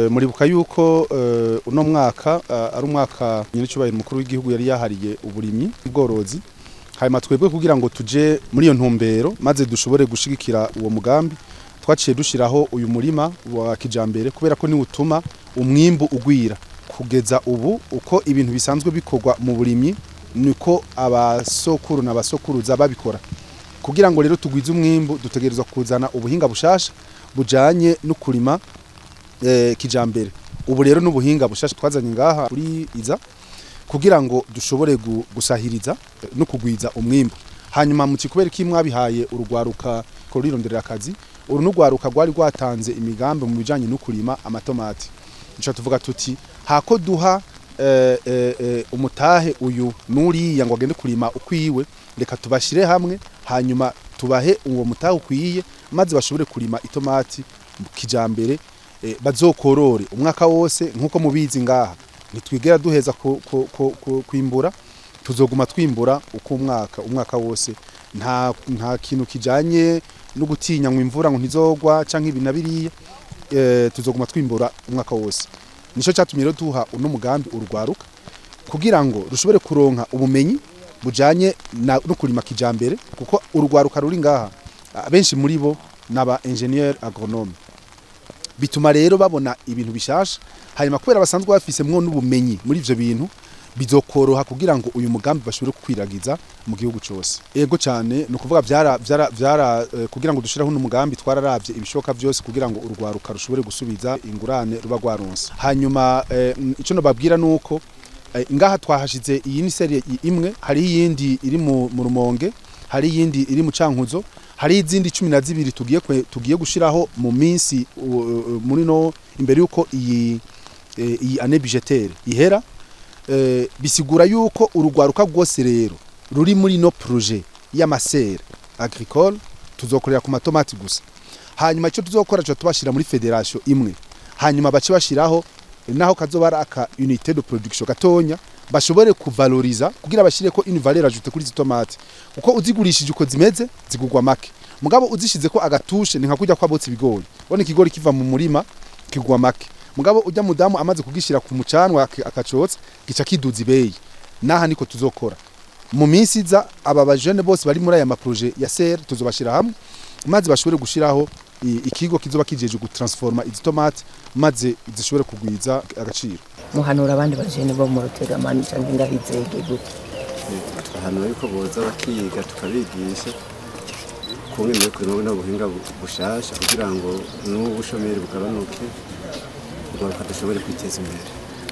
muribuka yuko uno mwaka ari umwaka nyir'icyubahiro mukuru w'igihugu yari yahariye uburimyi ubworozi hanyuma twebwe kugira ngo tuje muri iyo ntumbero maze dushobore gushigikira uwo mugambi twaciye dushiraho uyu murima wa kijambere kubera ko ni utuma umwimbu ugwira kugeza ubu uko ibintu bisanzwe bikorwa mu burimyi niko abasokuru n'abasokuruza babikora kugira ngo rero tugwize umwimbu dutegerezwa kuzana ubuhinga bushasha bujanye no kurima kijambere ubu rero n'ubuhinga bushasha twazanye ngaha kuri iza kugira ngo dushobore gusahiriza no kugwiza umwimbu hanyuma mu kikubera kimwabihaye urugwaruka korironderera akazi uru n'ugwaruka gwari rwatanze imigambi mu bijanye no kurima amatomati nico tuvuga tuti hako duha umutahe uyu nuriya ngo agende kurima ukwiwe reka tubashire hamwe hanyuma tubahe uwo mutahe ukwiye maze bashobore kurima itomati kijambere bazokorore umwaka wose nkuko mubizi ngaha nitwigera duheza kwimbura tuzoguma twimbura uko umwaka wose nta kintu kijanye no gutinya ngo imvura ngo ntizogwa canke ibinabiriye tuzoguma twimbura umwaka wose nico cyatumye rero duha uno mugambi urugwaruka kugira ngo rushobore kuronka ubumenyi bujanye no kurima kijambere kuko urugwaruka ruri ngaha benshi muri bo naba ingenieur agronome bituma rero babona ibintu bishasha hanyuma kubera basanzwe bafisemwo n'ubumenyi muri ivyo bintu bizokoroha kugira ngo uyu mugambi bashobore kwiragiza mu gihugu cyose ego cyane no kuvuga vyara kugira ngo dushiraho n'umugambi twararavye ibishoka byose kugira ngo urugwaruka rushobore gusubiza ingurane ruba gwaronse hanyuma ico no babwira nuko ngaha twahashize iyi ni serie imwe hari yindi iri mu Rumonge hari yindi iri mu Cankuzo hari izindi 12 tugiye gushiraho mu minsi muri no imbere yuko iyi année budgétaire ihera bisigura yuko urugwaruka rwose rero ruri muri no projet y'amasere agricole tuzokorera ku matomati gusa hanyuma ico tuzokora cyo tubashira muri federation imwe hanyuma bace bashiraho naho kazobara aka unité de production gatonya bashobore kuvaloriza kugira bashire ko une valeur ajoutée kuri zitomati uko uzigurishije uko zimeze zigugwa make mugabo uzishize ko agatushe ni nka kujya kwabotse ibigori bone ikigori kiva mu murima kigwa make mugabo ujya mudamu amaze kugishira ku mucanwa akacotsa gica kiduza ibeyi naha niko tuzokora mu minsi za aba bajene bose bari muri aya maprojet ya ser tuzobashira hamwe maze bashobore gushiraho ikigo kizoba kijeje gutransforma izi tomate maze zishobore kugwiza agaciro muhanura abandi bajene bo mu Rutegamani cyangwa ingabizege gute ahantu ariko boza bakiga tukabigisha kumwe kurimo n'ubuhinga bushasha kugira ngo n'ubushomeri bugabanuke ngo dushobore kwiteza imbere